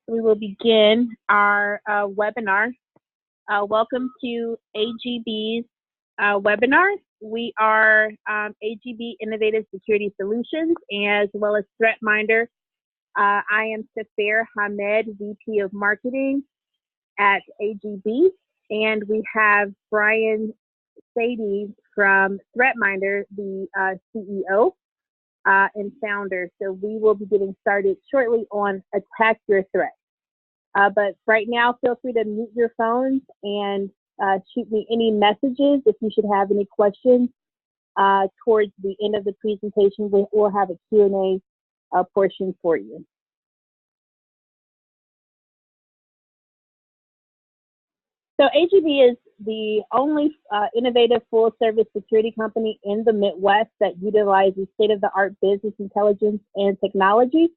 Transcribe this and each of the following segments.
we will begin our webinar. Welcome to AGB's webinar. We are AGB Innovative Security Solutions as well as ThreatMinder. I am Safair Hamed, VP of Marketing at AGB, and we have Brian Sadie from ThreatMinder, the CEO and founder. So we will be getting started shortly on Attack Your Threat. But right now, feel free to mute your phones and shoot me any messages if you should have any questions. Towards the end of the presentation, we'll have a Q&A portion for you. So AGB is the only innovative full-service security company in the Midwest that utilizes state-of-the-art business intelligence and technology.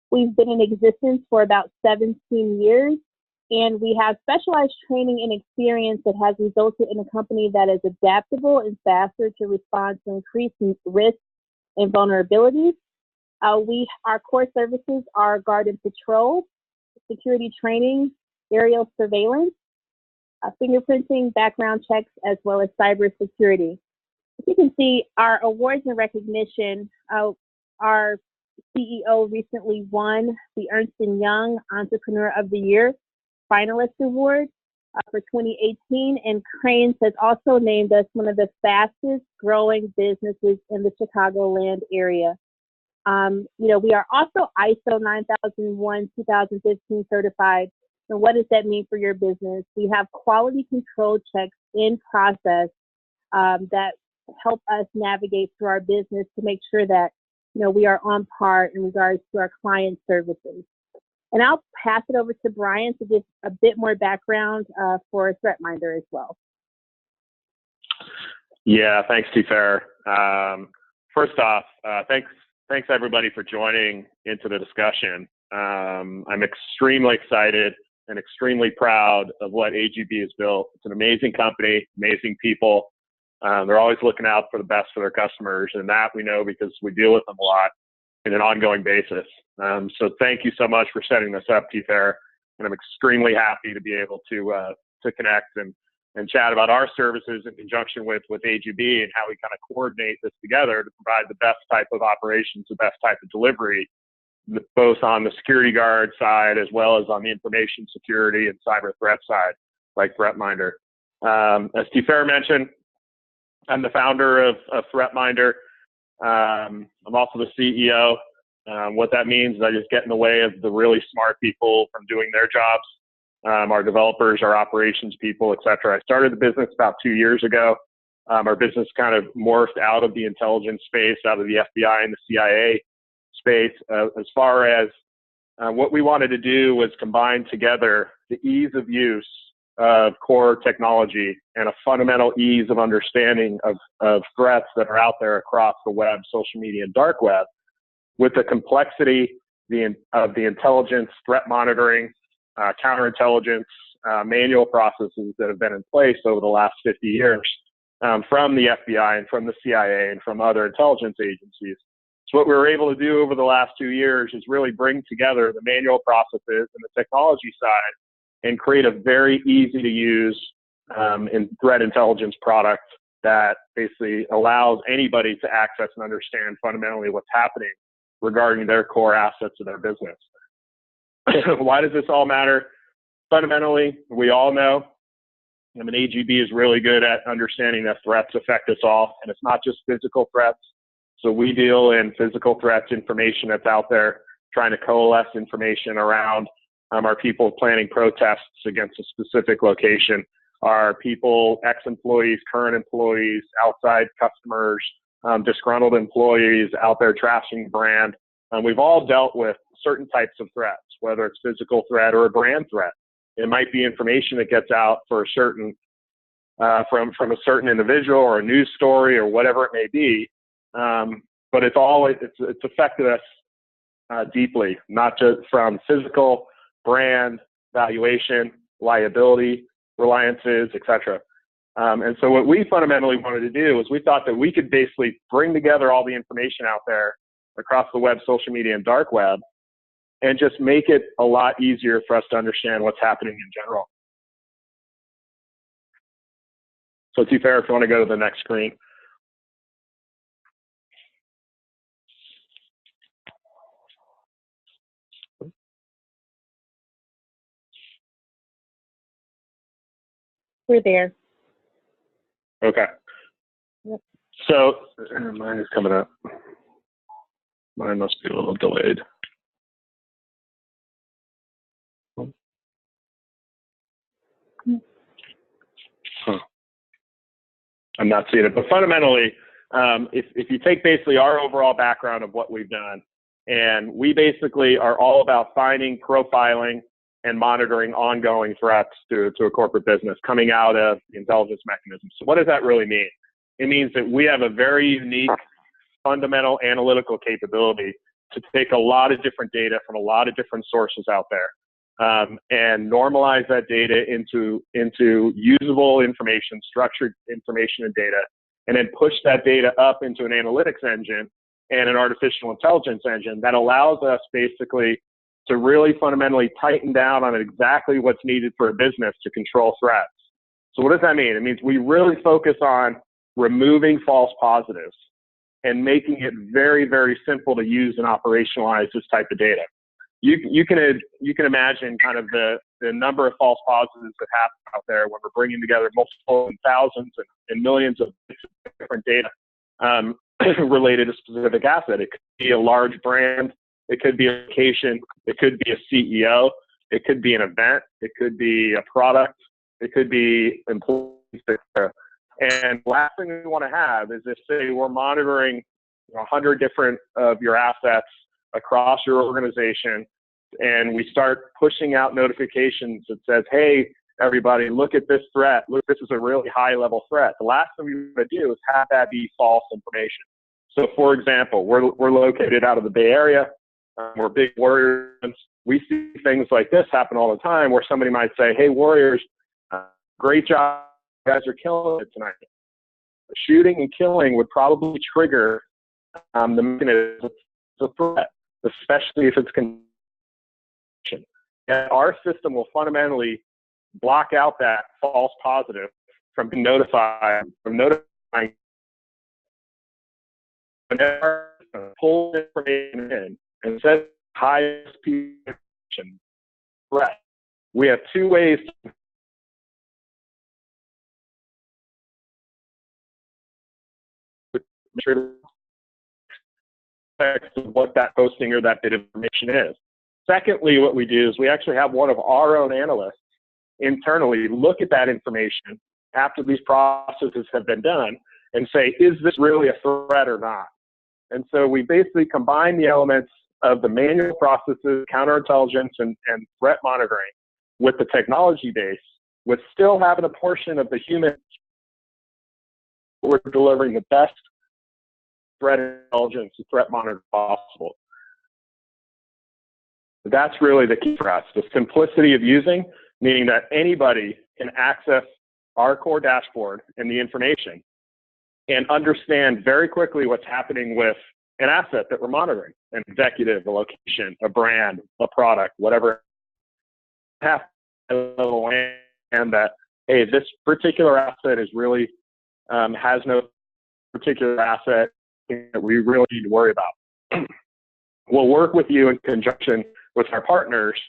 We've been in existence for about 17 years, and we have specialized training and experience that has resulted in a company that is adaptable and faster to respond to increased risks and vulnerabilities. Our core services are guard and patrol, security training, aerial surveillance, fingerprinting, background checks, as well as cybersecurity. As you can see, our awards and recognition, our CEO recently won the Ernst & Young Entrepreneur of the Year Finalist Award for 2018, and Crain's has also named us one of the fastest growing businesses in the Chicagoland area. We are also ISO 9001-2015 certified. And what does that mean for your business? We have quality control checks in process that help us navigate through our business to make sure that we are on par in regards to our client services. And I'll pass it over to Brian to give a bit more background for ThreatMinder as well. Yeah, thanks, Safair. First off, thanks everybody for joining into the discussion. I'm extremely excited and extremely proud of what AGB has built. It's an amazing company, amazing people. They're always looking out for the best for their customers, and that we know because we deal with them a lot in an ongoing basis. So thank you so much for setting this up, Safair, and I'm extremely happy to be able to connect and chat about our services in conjunction with AGB and how we kind of coordinate this together to provide the best type of operations, the best type of delivery, both on the security guard side as well as on the information security and cyber threat side, like ThreatMinder. As Safair mentioned, I'm the founder of ThreatMinder. I'm also the CEO. What that means is I just get in the way of the really smart people from doing their jobs, our developers, our operations people, et cetera. I started the business about 2 years ago. Our business kind of morphed out of the intelligence space, out of the FBI and the CIA space. As far as what we wanted to do was combine together the ease of use of core technology and a fundamental ease of understanding of threats that are out there across the web, social media, and dark web, with the complexity of the intelligence, threat monitoring, counterintelligence, manual processes that have been in place over the last 50 years from the FBI and from the CIA and from other intelligence agencies. So what we were able to do over the last 2 years is really bring together the manual processes and the technology side and create a very easy to use threat intelligence product that basically allows anybody to access and understand fundamentally what's happening regarding their core assets of their business. Why does this all matter? Fundamentally, we all know, AGB is really good at understanding that threats affect us all, and it's not just physical threats. So we deal in physical threats, information that's out there, trying to coalesce information around our people planning protests against a specific location, our people, ex-employees, current employees, outside customers, disgruntled employees out there trashing the brand. We've all dealt with certain types of threats, whether it's physical threat or a brand threat. It might be information that gets out for a certain, from a certain individual or a news story or whatever it may be. But it's affected us deeply, not just from physical, brand, valuation, liability, reliances, et cetera. And so what we fundamentally wanted to do is we thought that we could basically bring together all the information out there across the web, social media, and dark web and just make it a lot easier for us to understand what's happening in general. So T-Fair, if you want to go to the next screen. We're there. Okay. Yep. So mine is coming up. Mine must be a little delayed. Huh. I'm not seeing it, but fundamentally, if you take basically our overall background of what we've done, and we basically are all about finding, profiling, and monitoring ongoing threats to a corporate business coming out of the intelligence mechanism. So what does that really mean? It means that we have a very unique fundamental analytical capability to take a lot of different data from a lot of different sources out there, and normalize that data into usable information, structured information and data, and then push that data up into an analytics engine and an artificial intelligence engine that allows us basically to really fundamentally tighten down on exactly what's needed for a business to control threats. So what does that mean? It means we really focus on removing false positives and making it very, very simple to use and operationalize this type of data. You can imagine kind of the number of false positives that happen out there when we're bringing together multiple and thousands and millions of different data related to a specific asset. It could be a large brand, it could be a location, it could be a CEO, it could be an event, it could be a product, it could be employees, etc. And the last thing we want to have is if, say, we're monitoring 100 different of your assets across your organization, and we start pushing out notifications that says, hey, everybody, look at this threat. Look, this is a really high-level threat. The last thing we want to do is have that be false information. So, for example, we're located out of the Bay Area. We're big Warriors. We see things like this happen all the time where somebody might say, hey, Warriors, great job. You guys are killing it tonight. Shooting and killing would probably trigger the mechanism of threat, especially if it's condition. And our system will fundamentally block out that false positive from being notified, from notifying. Whenever pull information in and says highest information threat, we have two ways to make sure what that posting or that bit of information is. Secondly, what we do is we actually have one of our own analysts internally look at that information after these processes have been done and say, is this really a threat or not? And so we basically combine the elements of the manual processes, counterintelligence, and threat monitoring with the technology base, with still having a portion of the human. We're delivering the best threat intelligence and threat monitor possible. That's really the key for us, the simplicity of using, meaning that anybody can access our core dashboard and the information and understand very quickly what's happening with an asset that we're monitoring, an executive, a location, a brand, a product, whatever. Have a little and that, hey, this particular asset is really has no particular asset that we really need to worry about. We'll work with you in conjunction with our partners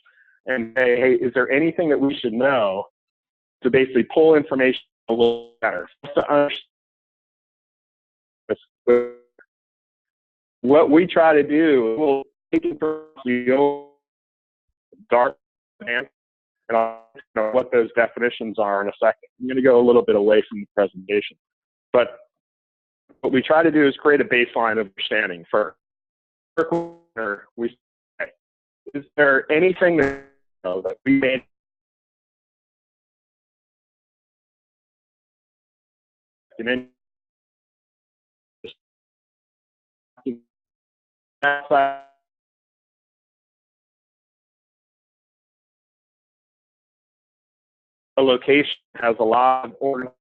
and say, hey, is there anything that we should know to basically pull information a little better? What we try to do, we'll take it from the dark and I'll know what those definitions are in a second. I'm going to go a little bit away from the presentation. But what we try to do is create a baseline of understanding for we say, is there anything that, that we made a location has a lot of order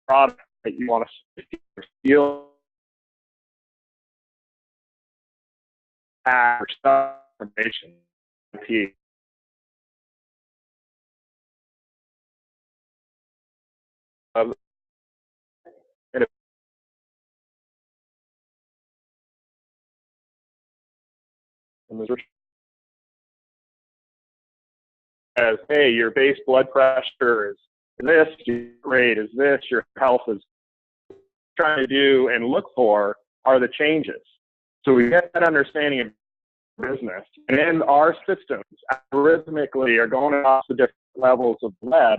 product that you want to feel or stuff information. And as, hey, your base blood pressure is this, your rate is this, your health is trying to do and look for are the changes. So we get that understanding of business, and then our systems algorithmically are going across the different levels of web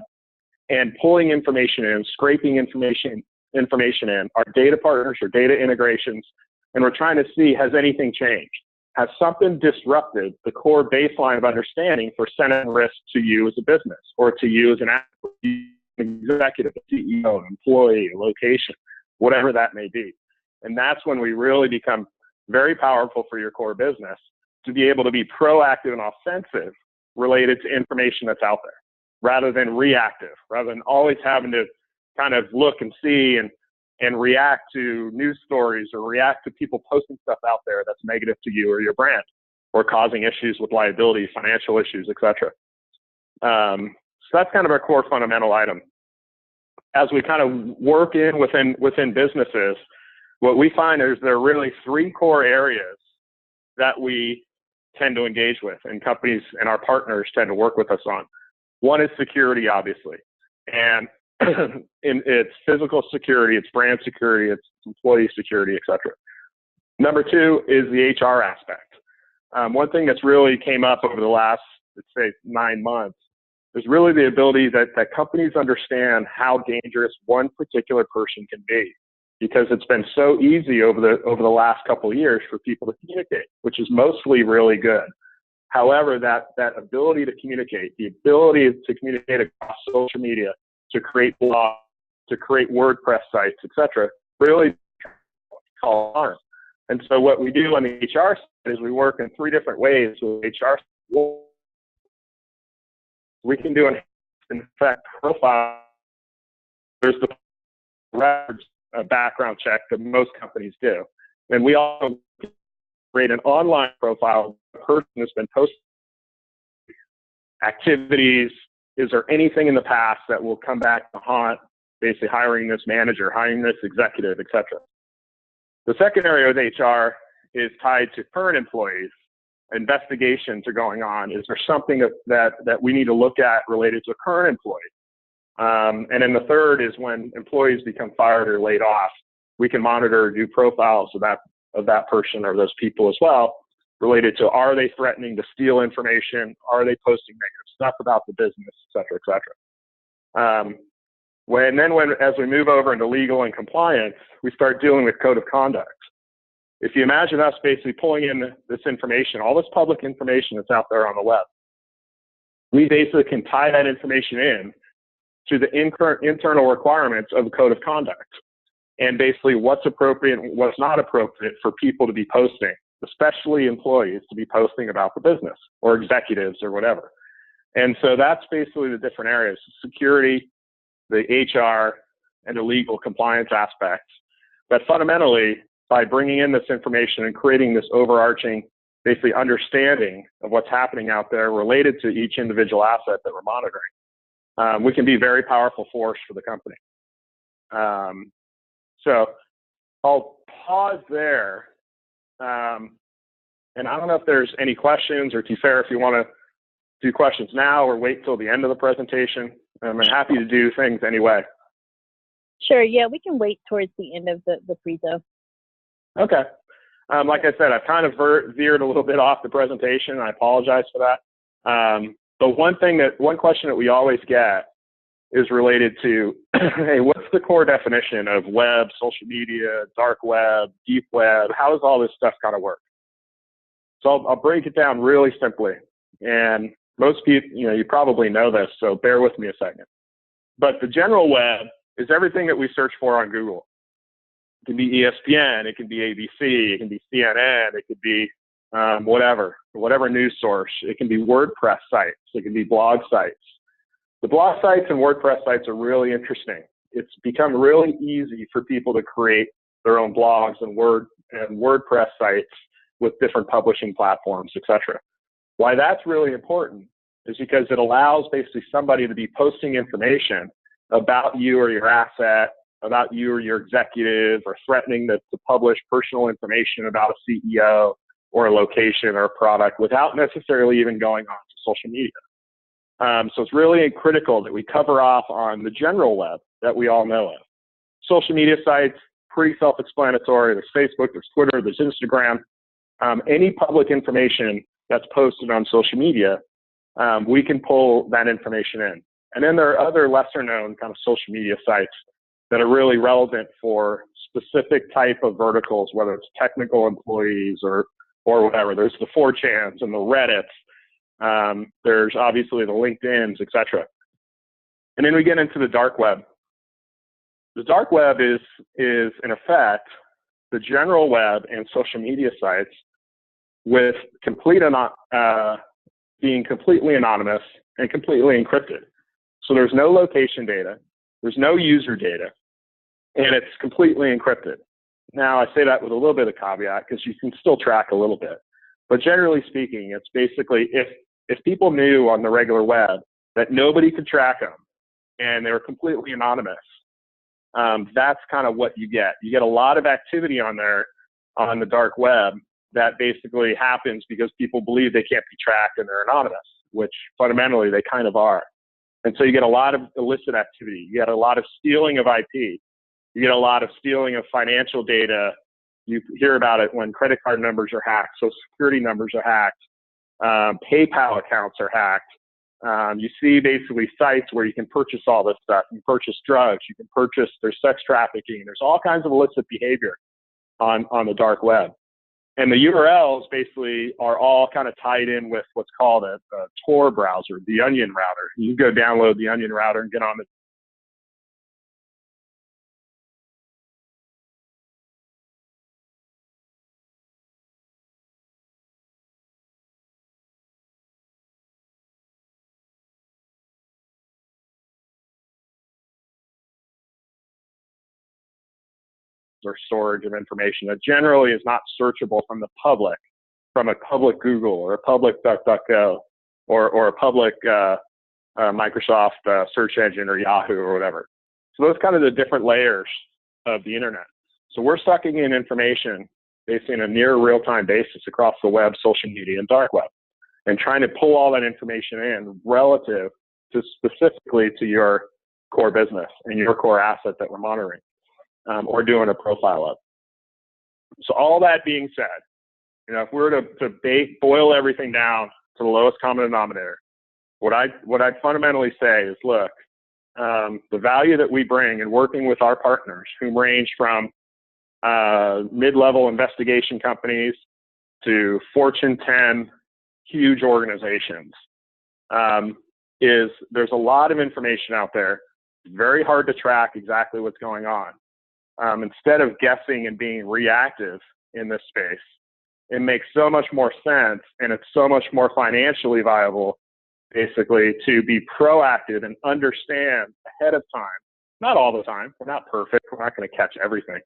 and pulling information in, scraping information in, our data partners, our data integrations, and we're trying to see, has anything changed? Has something disrupted the core baseline of understanding for sending risk to you as a business or to you as an executive, a CEO, an employee, a location, whatever that may be. And that's when we really become very powerful for your core business to be able to be proactive and offensive related to information that's out there, rather than reactive, rather than always having to kind of look and see and react to news stories or react to people posting stuff out there that's negative to you or your brand or causing issues with liability, financial issues, etc. So that's kind of our core fundamental item. As we kind of work within businesses, what we find is there are really three core areas that we tend to engage with, and companies and our partners tend to work with us on. One is security, obviously, and it's physical security, it's brand security, it's employee security, etc. Number two is the HR aspect. One thing that's really came up over the last, let's say, 9 months is really the ability that companies understand how dangerous one particular person can be, because it's been so easy over the last couple of years for people to communicate, which is mostly really good. However, that ability to communicate, the ability to communicate across social media, to create blogs, to create WordPress sites, etc., really call harm. And so what we do on the HR side is we work in three different ways with HR. We can do an effect profile. There's the records background check that most companies do. And we also create an online profile of the person who's been posting activities. Is there anything in the past that will come back to haunt, basically hiring this manager, hiring this executive, etc. The second area of HR is tied to current employees. Investigations are going on. Is there something that we need to look at related to a current employee? And then the third is when employees become fired or laid off, we can monitor, do profiles of that person or those people as well, related to, are they threatening to steal information? Are they posting negative stuff about the business, et cetera, et cetera. As we move over into legal and compliance, we start dealing with code of conduct. If you imagine us basically pulling in this information, all this public information that's out there on the web, we basically can tie that information in to the internal requirements of the code of conduct, and basically what's appropriate and what's not appropriate for people to be posting, especially employees to be posting about the business or executives or whatever. And so that's basically the different areas: security, the HR, and the legal compliance aspects. But fundamentally, by bringing in this information and creating this overarching, basically understanding of what's happening out there related to each individual asset that we're monitoring, we can be a very powerful force for the company. So I'll pause there. And I don't know if there's any questions, or Tifera, if you want to do questions now or wait till the end of the presentation. I'm happy to do things anyway. Sure, yeah, we can wait towards the end of the prezo. Okay. Like I said, I've kind of veered a little bit off the presentation. I apologize for that. But one question that we always get is related to, hey, what's the core definition of web, social media, dark web, deep web? How does all this stuff kind of work? So I'll break it down really simply. And most people, you probably know this, so bear with me a second. But the general web is everything that we search for on Google. It can be ESPN, it can be ABC, it can be CNN, it could be whatever news source. It can be WordPress sites, it can be blog sites. The blog sites and WordPress sites are really interesting. It's become really easy for people to create their own blogs and WordPress sites with different publishing platforms, etc. Why that's really important is because it allows basically somebody to be posting information about you or your asset, about you or your executive, or threatening to publish personal information about a CEO or a location or a product without necessarily even going on to social media. So it's really critical that we cover off on the general web that we all know of. Social media sites, pretty self-explanatory. There's Facebook, there's Twitter, there's Instagram. Any public information that's posted on social media, we can pull that information in. And then there are other lesser known kind of social media sites that are really relevant for specific type of verticals, whether it's technical employees or whatever. There's the 4chans and the Reddits. There's obviously the LinkedIns, etc. And then we get into the dark web. The dark web is in effect the general web and social media sites with being completely anonymous and completely encrypted. So there's no location data, there's no user data, and it's completely encrypted. Now, I say that with a little bit of caveat because you can still track a little bit. But generally speaking, it's basically if people knew on the regular web that nobody could track them and they were completely anonymous, that's kind of what you get. You get a lot of activity on there on the dark web that basically happens because people believe they can't be tracked and they're anonymous, which fundamentally they kind of are. And so you get a lot of illicit activity. You get a lot of stealing of IP. You get a lot of stealing of financial data. You hear about it when credit card numbers are hacked, Social Security numbers are hacked, PayPal accounts are hacked. You see basically sites where you can purchase all this stuff. You purchase drugs, you can purchase, there's sex trafficking, there's all kinds of illicit behavior on the dark web. And the URLs basically are all kind of tied in with what's called a Tor browser, the Onion router. You can go download the Onion router and get on the or storage of information that generally is not searchable from the public, from a public Google or a public DuckDuckGo or a public Microsoft search engine or Yahoo or whatever. So those kind of the different layers of the internet. So we're sucking in information basically in a near real-time basis across the web, social media, and dark web, and trying to pull all that information in relative to specifically to your core business and your core asset that we're monitoring. Or doing a profile of. So all that being said, if we were to boil everything down to the lowest common denominator, what I'd fundamentally say is, look, the value that we bring in working with our partners, who range from mid-level investigation companies to Fortune 10 huge organizations, is there's a lot of information out there. It's very hard to track exactly what's going on. Instead of guessing and being reactive in this space, it makes so much more sense, and it's so much more financially viable, basically, to be proactive and understand ahead of time. Not all the time. We're not perfect. We're not going to catch everything.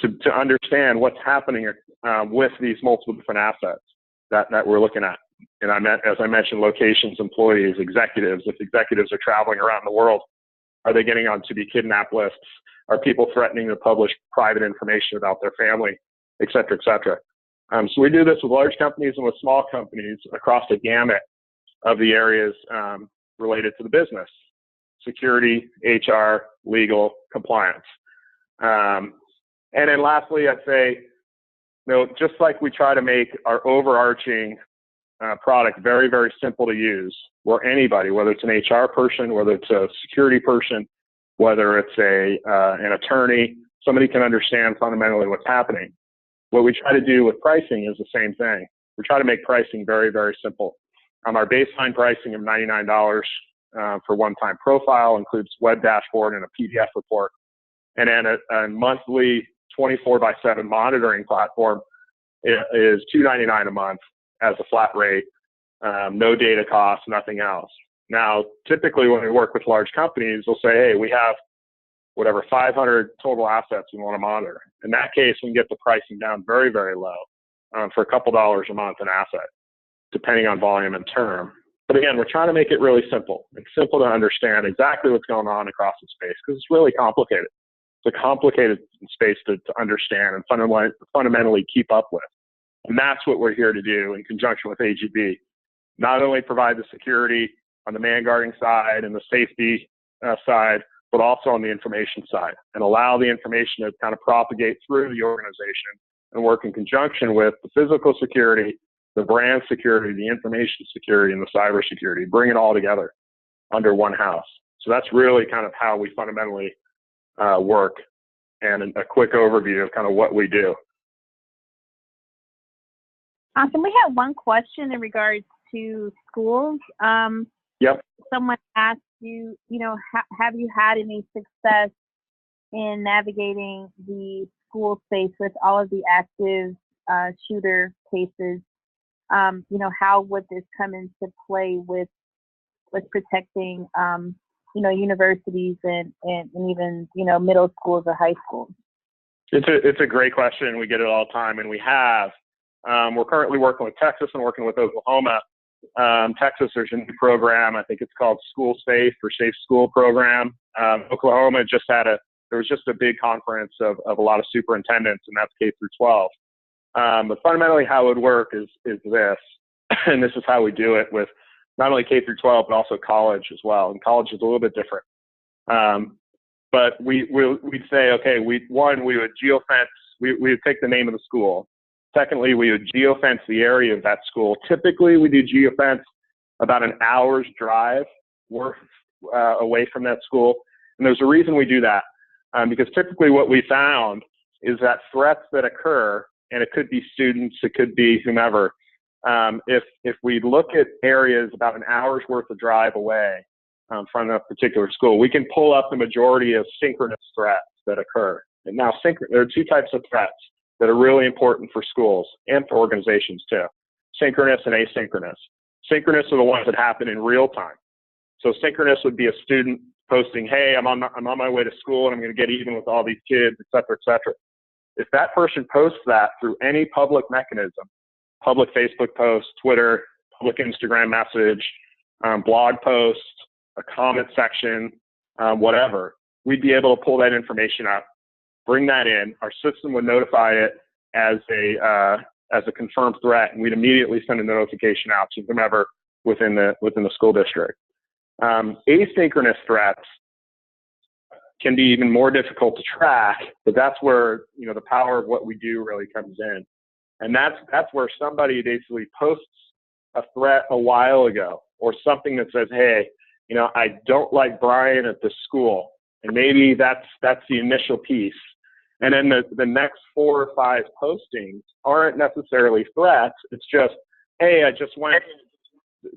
To understand what's happening with these multiple different assets that we're looking at. And as I mentioned, locations, employees, executives. If executives are traveling around the world, are they getting on to be kidnap lists? Are people threatening to publish private information about their family, et cetera, et cetera? So we do this with large companies and with small companies across the gamut of the areas related to the business: security, HR, legal, compliance. And then lastly, I'd say, just like we try to make our overarching product very, very simple to use, where anybody, whether it's an HR person, whether it's a security person, whether it's an attorney, somebody can understand fundamentally what's happening. What we try to do with pricing is the same thing. We try to make pricing very, very simple. Our baseline pricing of $99 for one-time profile includes web dashboard and a PDF report. And then a monthly 24/7 monitoring platform is $299 a month as a flat rate, no data costs, nothing else. Now, typically when we work with large companies, they'll say, hey, we have whatever 500 total assets we want to monitor. In that case, we can get the pricing down very, very low. for a couple dollars a month in asset, depending on volume and term. But again, we're trying to make it really simple. It's simple to understand exactly what's going on across the space because it's really complicated. It's a complicated space to understand and fundamentally keep up with. And that's what we're here to do in conjunction with AGB. Not only provide the security on the man guarding side and the safety side, but also on the information side, and allow the information to kind of propagate through the organization and work in conjunction with the physical security, the brand security, the information security, and the cyber security, bring it all together under one house. So that's really kind of how we fundamentally work, and a quick overview of kind of what we do. Awesome. We have one question in regards to schools. Yep. Someone asked you, have you had any success in navigating the school space with all of the active shooter cases? How would this come into play with protecting, universities and even, middle schools or high schools? It's a great question. We get it all the time, and we have. We're currently working with Texas and working with Oklahoma. Texas, there's a new program. I think it's called School Safe or Safe School Program. Oklahoma there was just a big conference of a lot of superintendents, and that's K through 12. But fundamentally how it would work is this, and this is how we do it with not only K through 12, but also college as well. And college is a little bit different. But we'd say, okay, we would geofence, we would take the name of the school. Secondly, we would geofence the area of that school. Typically, we do geofence about an hour's drive worth away from that school. And there's a reason we do that, because typically what we found is that threats that occur, and it could be students, it could be whomever, if we look at areas about an hour's worth of drive away from a particular school, we can pull up the majority of synchronous threats that occur. And now there are two types of threats that are really important for schools and for organizations too: synchronous and asynchronous. Synchronous are the ones that happen in real time. So synchronous would be a student posting, hey, I'm on my way to school and I'm going to get even with all these kids, et cetera, et cetera. If that person posts that through any public mechanism, public Facebook post, Twitter, public Instagram message, blog post, a comment section, whatever, we'd be able to pull that information up, bring that in. Our system would notify it as a confirmed threat, and we'd immediately send a notification out to whomever within the school district. Asynchronous threats can be even more difficult to track, but that's where the power of what we do really comes in. And that's where somebody basically posts a threat a while ago, or something that says, hey, I don't like Brian at this school. And maybe that's the initial piece. And then the next 4 or 5 postings aren't necessarily threats. It's just, hey, I just went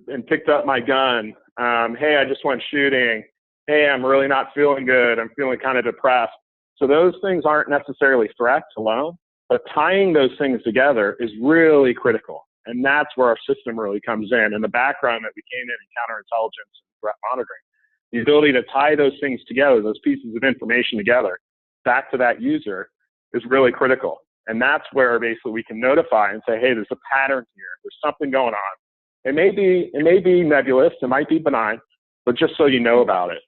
and picked up my gun. Hey, I just went shooting. Hey, I'm really not feeling good. I'm feeling kind of depressed. So those things aren't necessarily threats alone, but tying those things together is really critical. And that's where our system really comes in. And the background that we came in counterintelligence and threat monitoring, the ability to tie those things together, those pieces of information together, back to that user, is really critical. And that's where basically we can notify and say, hey, there's a pattern here. There's something going on. It may be nebulous, it might be benign, but just so you know about it.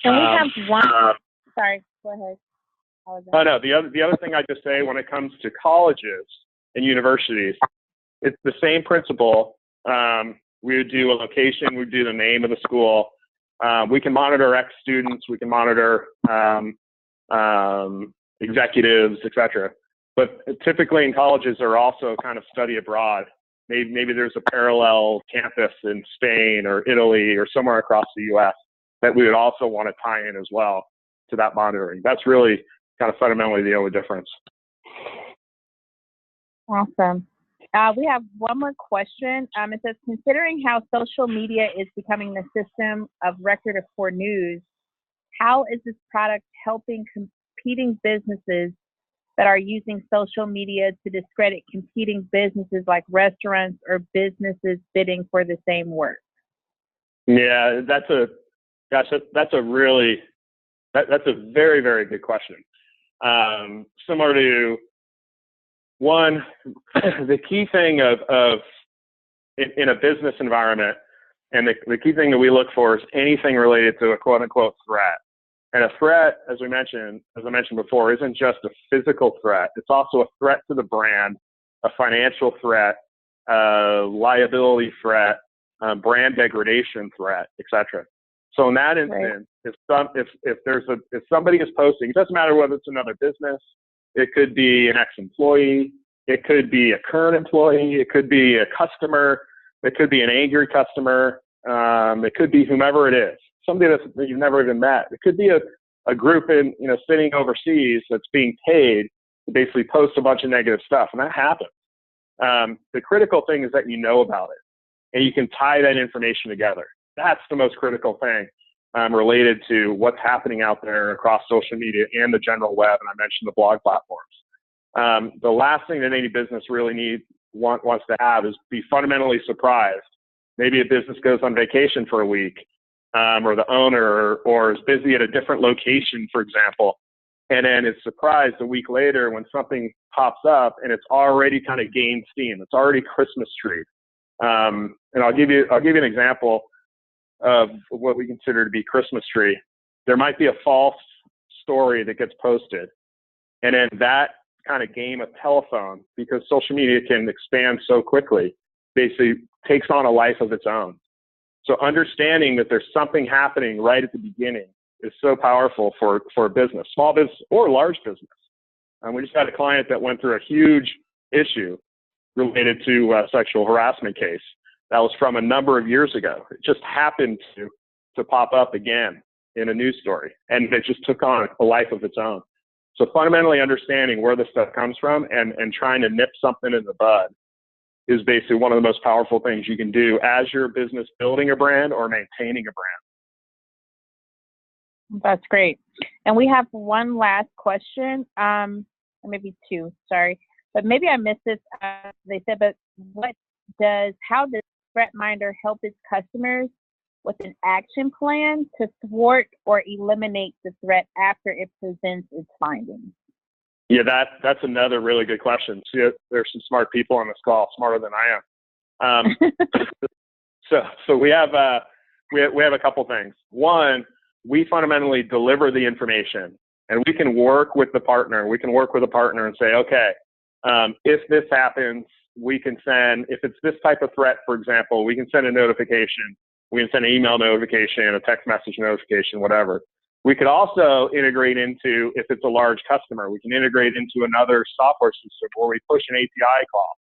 And we have one. Sorry, go ahead. Oh no, the other thing I just say when it comes to colleges and universities, it's the same principle. We would do a location, we would do the name of the school. We can monitor ex-students, we can monitor executives, etc. But typically in colleges are also kind of study abroad. Maybe there's a parallel campus in Spain or Italy or somewhere across the U.S. that we would also want to tie in as well to that monitoring. That's really kind of fundamentally the only difference. Awesome. We have one more question. It says, considering how social media is becoming the system of record for news, how is this product helping competing businesses that are using social media to discredit competing businesses like restaurants or businesses bidding for the same work? Yeah, that's a very, very good question. Similar to one, the key thing in a business environment, and the key thing that we look for is anything related to a quote unquote threat. And a threat, as I mentioned before, isn't just a physical threat. It's also a threat to the brand, a financial threat, liability threat, brand degradation threat, etc. So in that instance, if somebody is posting, it doesn't matter whether it's another business, it could be an ex-employee, it could be a current employee, it could be a customer, it could be an angry customer, it could be whomever it is, somebody that you've never even met. It could be a group sitting overseas that's being paid to basically post a bunch of negative stuff, and that happens. The critical thing is that you know about it, and you can tie that information together. That's the most critical thing related to what's happening out there across social media and the general web, and I mentioned the blog platforms. The last thing that any business really wants to have is be fundamentally surprised. Maybe a business goes on vacation for a week, or the owner or is busy at a different location, for example, and then is surprised a week later when something pops up and it's already kind of gained steam. It's already Christmas tree. And I'll give you an example of what we consider to be Christmas tree. There might be a false story that gets posted, and then that kind of game of telephone, because social media can expand so quickly, basically takes on a life of its own. So understanding that there's something happening right at the beginning is so powerful for a business, small business or large business. We just had a client that went through a huge issue related to a sexual harassment case. That was from a number of years ago. It just happened to pop up again in a news story, and it just took on a life of its own. So fundamentally understanding where this stuff comes from and trying to nip something in the bud is basically one of the most powerful things you can do as your business building a brand or maintaining a brand. That's great. And we have one last question, or maybe two, sorry. But maybe I missed this. They said, but how does ThreatMinder help its customers with an action plan to thwart or eliminate the threat after it presents its findings? Yeah, that's another really good question. See, there's some smart people on this call, smarter than I am. So we have a couple things. One, we fundamentally deliver the information, and we can work with the partner. We can work with a partner and say, okay, if this happens, we can send, if it's this type of threat, for example, we can send a notification. We can send an email notification, a text message notification, whatever. We could also integrate into, if it's a large customer, we can integrate into another software system where we push an API call.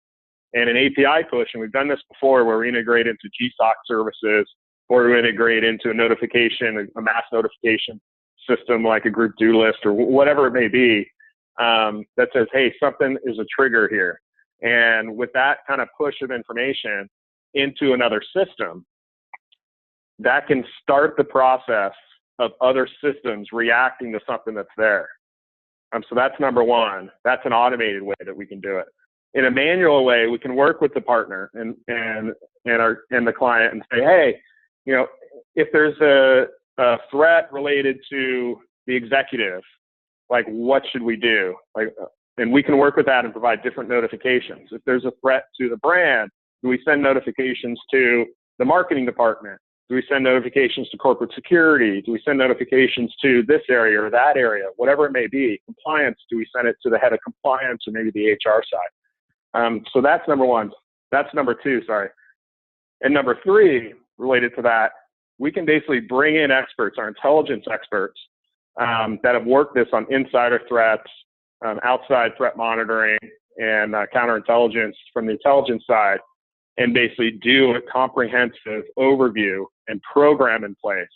And an API push, and we've done this before, where we integrate into GSOC services, or we integrate into a notification, a mass notification system like a group do list or whatever it may be, that says, hey, something is a trigger here. And with that kind of push of information into another system, that can start the process of other systems reacting to something that's there. So that's number one. That's an automated way that we can do it. In a manual way, we can work with the partner and the client and say, hey, if there's a threat related to the executive, like what should we do? And we can work with that and provide different notifications. If there's a threat to the brand, do we send notifications to the marketing department? Do we send notifications to corporate security? Do we send notifications to this area or that area, whatever it may be? Compliance, do we send it to the head of compliance or maybe the HR side? So that's number one. That's number two, sorry. And number three, related to that, we can basically bring in experts, our intelligence experts, that have worked this on insider threats, outside threat monitoring, and counterintelligence from the intelligence side, and basically do a comprehensive overview and program in place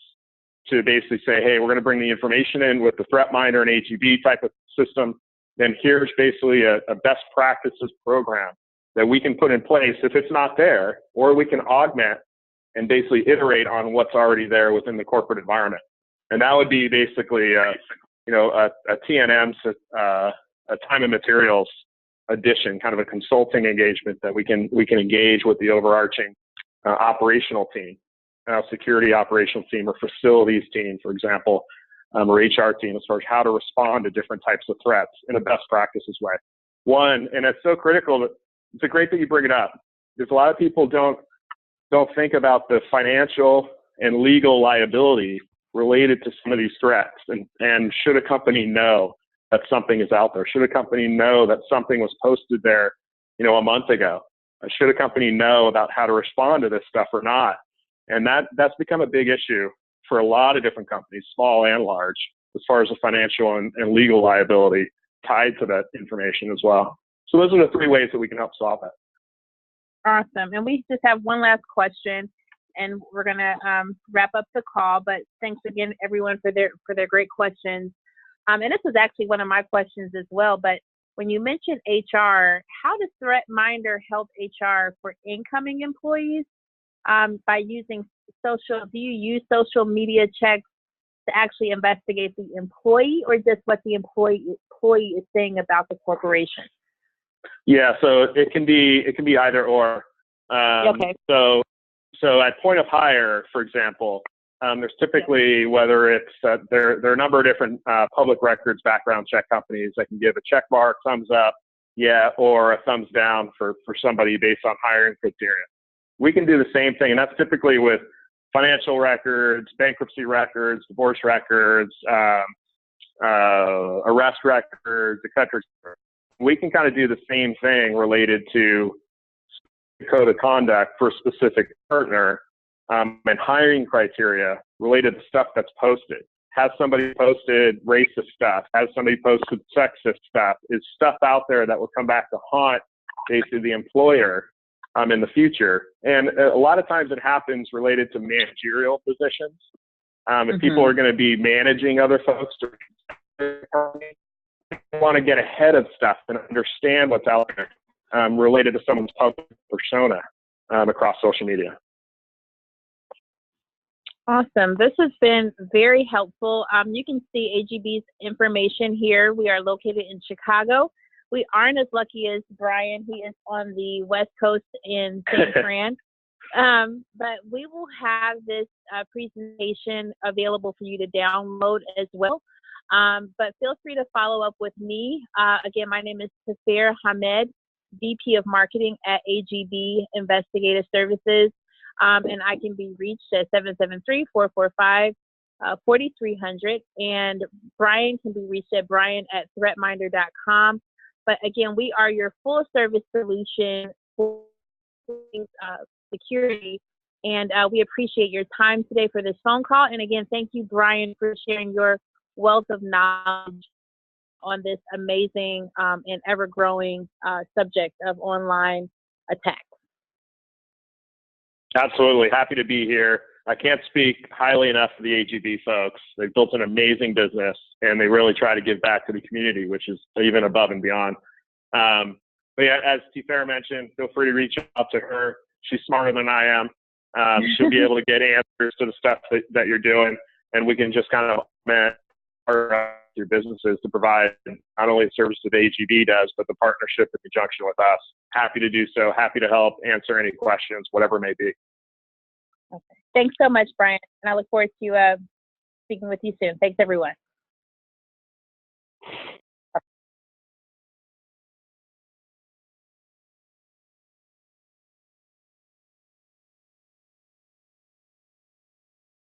to basically say, hey, we're going to bring the information in with the ThreatMinder and AGB type of system. Then here's basically a best practices program that we can put in place if it's not there, or we can augment and basically iterate on what's already there within the corporate environment. And that would be basically a TNM, a time and materials addition, kind of a consulting engagement that we can engage with the overarching operational team, security operational team, or facilities team, for example, or HR team, as far as how to respond to different types of threats in a best practices way. One, and it's so critical that it's great that you bring it up, because a lot of people don't think about the financial and legal liability related to some of these threats. And should a company know that something is out there? Should a company know that something was posted there, a month ago? Should a company know about how to respond to this stuff or not? And that's become a big issue for a lot of different companies, small and large, as far as the financial and legal liability tied to that information as well. So those are the three ways that we can help solve that. Awesome. And we just have one last question, and we're going to wrap up the call. But thanks again, everyone, for their great questions. And this was actually one of my questions as well. But when you mentioned HR, how does ThreatMinder help HR for incoming employees by using social? Do you use social media checks to actually investigate the employee, or just what the employee is saying about the corporation? Yeah, so it can be either or. Okay. So at point of hire, for example, there's typically, whether it's there are a number of different public records background check companies that can give a check mark, thumbs up, yeah, or a thumbs down for somebody based on hiring criteria. We can do the same thing, and that's typically with financial records, bankruptcy records, divorce records, arrest records, et cetera. We can kind of do the same thing related to code of conduct for a specific partner, and hiring criteria related to stuff that's posted. Has somebody posted racist stuff? Has somebody posted sexist stuff? Is stuff out there that will come back to haunt basically the employer in the future? And a lot of times it happens related to managerial positions. If people are going to be managing other folks, they want to get ahead of stuff and understand what's out there related to someone's public persona across social media. Awesome. This has been very helpful. You can see AGB's information here. We are located in Chicago. We aren't as lucky as Brian. He is on the West Coast in St. Fran. But we will have this presentation available for you to download as well. But feel free to follow up with me. Again, my name is Tafir Hamed, VP of Marketing at AGB Investigative Services. And I can be reached at 773-445-4300. And Brian can be reached at brian@threatminder.com. But again, we are your full service solution for security. And we appreciate your time today for this phone call. And again, thank you, Brian, for sharing your wealth of knowledge on this amazing and ever-growing subject of online attacks. Absolutely. Happy to be here. I can't speak highly enough for the AGB folks. They've built an amazing business, and they really try to give back to the community, which is even above and beyond. But yeah, as Tafir mentioned, feel free to reach out to her. She's smarter than I am. She'll be able to get answers to the stuff that you're doing, and we can just kind of augment your businesses to provide not only the service that AGB does, but the partnership in conjunction with us. Happy to do so. Happy to help answer any questions, whatever it may be. Okay. Thanks so much, Brian. And I look forward to speaking with you soon. Thanks, everyone.